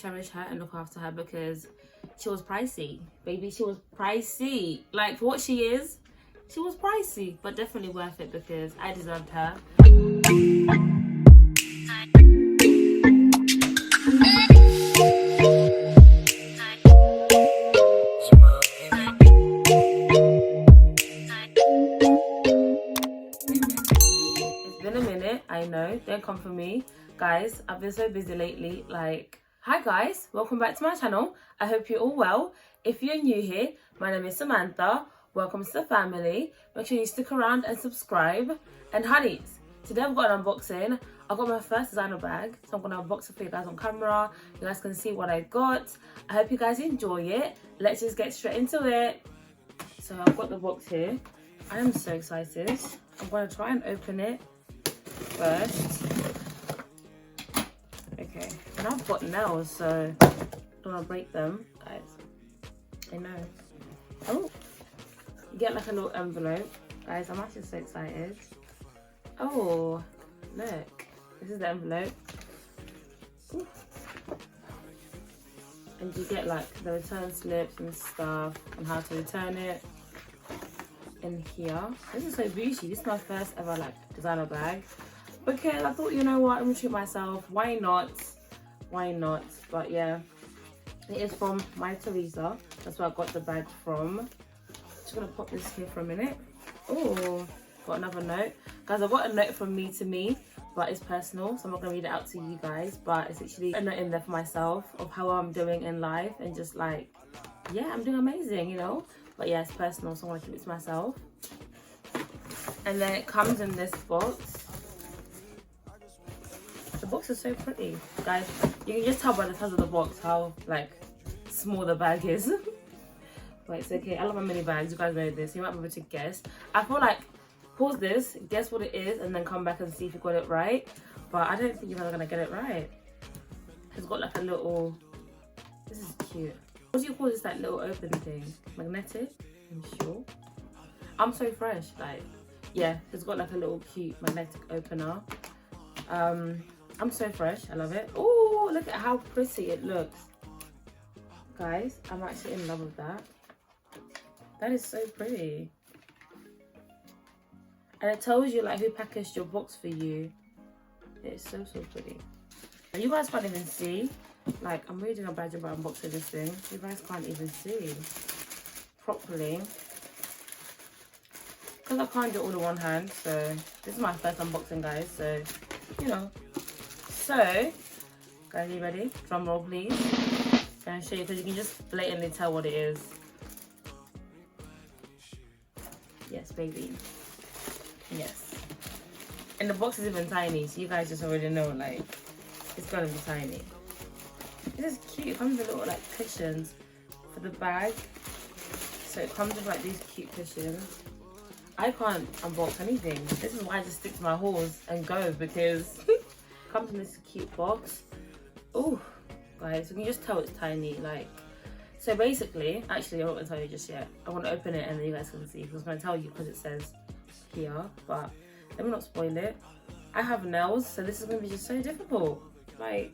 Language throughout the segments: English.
cherish her and look after her because she was pricey. Baby, she was pricey. Like, for what she is, she was pricey, but definitely worth it because I deserved her. It's been a minute, I know, don't come for me. Guys, I've been so busy lately, like, hi guys, welcome back to my channel. I hope you're all well. If you're new here, my name is Samantha. Welcome to the family. Make sure you stick around and subscribe. And honeys, today I've got an unboxing. I got my first designer bag, so I'm gonna unbox it for you guys on camera. You guys can see what I got. I hope you guys enjoy it. Let's just get straight into it. So I've got the box here. I am so excited. I'm gonna try and open it first. Okay, and I've got nails, so I don't want to break them, guys. I know. Oh, you get like a little envelope, guys. I'm actually so excited. Oh, look, this is the envelope. Ooh. And you get like the return slips and stuff and how to return it in here. This is so bougie. This is my first ever like designer bag because I thought, you know what, I'm gonna treat myself. Why not? But yeah, it is from my Teresa. That's where I got the bag from. Just gonna pop this here for a minute. Oh, got another note, guys. I got a note from me to me, but it's personal, so I'm not gonna read it out to you guys, but it's actually a note in there for myself of how I'm doing in life and just like, yeah, I'm doing amazing, you know. But yeah, it's personal, so I want to keep it to myself. And then it comes in this box. The box is so pretty, guys. You can just tell by the size of the box how like small the bag is. But it's okay. I love my mini bags. You guys know this. You might be able to guess. I feel like pause this, guess what it is, and then come back and see if you got it right. But I don't think you're gonna get it right. It's got like a little. This is cute. What do you call this, that little open thing? Magnetic? I'm sure. I'm so fresh, like, yeah, it's got like a little cute magnetic opener. I'm so fresh, I love it. Oh, look at how pretty it looks. Guys, I'm actually in love with that. That is so pretty. And it tells you like who packaged your box for you. It's so pretty. And you guys can't even see. Like, I'm really doing a bad job about unboxing this thing. You guys can't even see properly. Because I can't do it all in one hand. So, this is my first unboxing, guys. So, you know. So, guys, are you ready? Drum roll, please. I'm going to show you because you can just blatantly tell what it is. Yes, baby. Yes. And the box is even tiny. So, you guys just already know, like, it's going to be tiny. This is cute. It comes with little like cushions for the bag. So it comes with like these cute cushions. I can't unbox anything. This is why I just stick to my hauls and go because it comes in this cute box. Oh, guys, you can just tell it's tiny. Like, so basically, actually, I'm not gonna tell you just yet. I want to open it and then you guys can see. I was gonna tell you because it says here, but let me not spoil it. I have nails, so this is gonna be just so difficult. Like.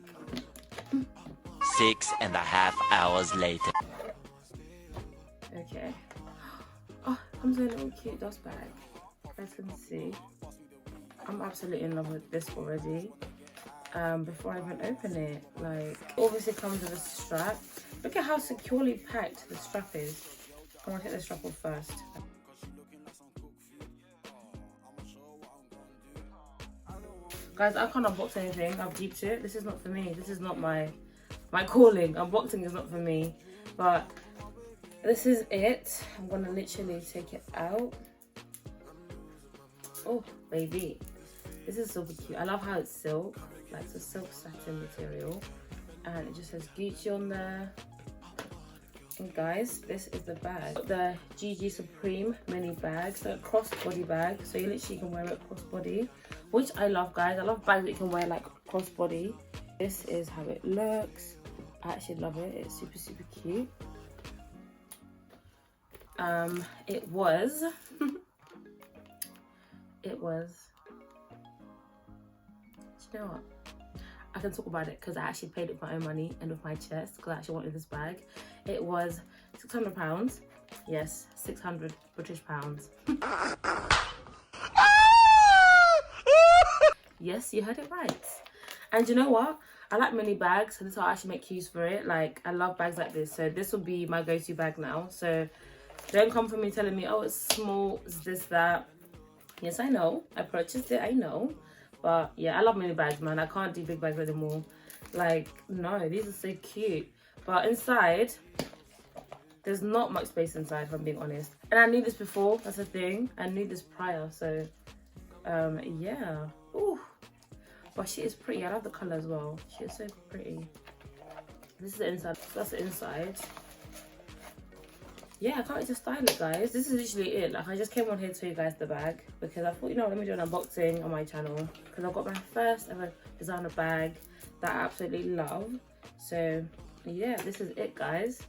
6.5 hours later. Okay. Oh, it comes in a little cute dust bag. You guys can see. I'm absolutely in love with this already. Before I even open it, like, obviously it comes with a strap. Look at how securely packed the strap is. I'm gonna take the strap off first. Guys, I can't unbox anything. I've deeped it. This is not for me. This is not my calling. Unboxing is not for me. But this is it. I'm gonna literally take it out. Oh, baby. This is super cute. I love how it's silk. Like, it's a silk satin material. And it just says Gucci on there. And guys, this is the bag. The GG Supreme mini bag. So a crossbody bag. So you literally can wear it crossbody. Which I love, guys. I love bags that you can wear like crossbody. This is how it looks. I actually love it. It's super cute. It was do you know what? I can talk about it because I actually paid it with my own money and with my chest because I actually wanted this bag. It was £600. Yes, 600 British pounds. Yes, you heard it right. And you know what? I like mini bags, so this will actually make use for it. Like, I love bags like this, so this will be my go-to bag now. So don't come for me telling me, oh, it's small, it's this, that. Yes, I know, I purchased it, I know, but yeah, I love mini bags, man. I can't do big bags anymore. Like, no, these are so cute. But inside, there's not much space inside, if I'm being honest. And I knew this before, that's the thing. I knew this prior, so yeah. Ooh. But she is pretty. I love the colour as well. She is so pretty. This is the inside. That's the inside. Yeah, I can't wait to style it, guys. This is literally it. Like, I just came on here to show you guys the bag because I thought, you know, let me do an unboxing on my channel because I've got my first ever designer bag that I absolutely love. So yeah, this is it, guys.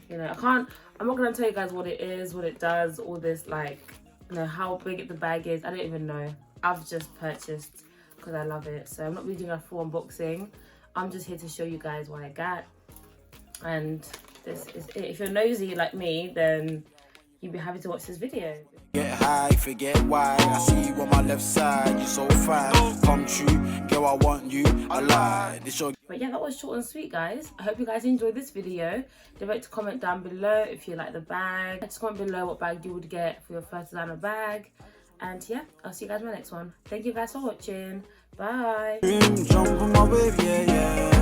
You know, I'm not gonna tell you guys what it is, what it does, all this, like, you know, how big the bag is. I don't even know. I've just purchased because I love it. So I'm not really doing a full unboxing. I'm just here to show you guys what I got. And this is it. If you're nosy like me, then you'll be happy to watch this video. Get high, forget why. I see you on my left side, you're so fine. Come true, girl, I want you, I lie. But yeah, that was short and sweet, guys. I hope you guys enjoyed this video. Don't forget to comment down below if you like the bag. Just comment below what bag you would get for your first designer bag. And yeah, I'll see you guys in my next one. Thank you guys for watching. Bye. Jump on my wave, yeah, yeah.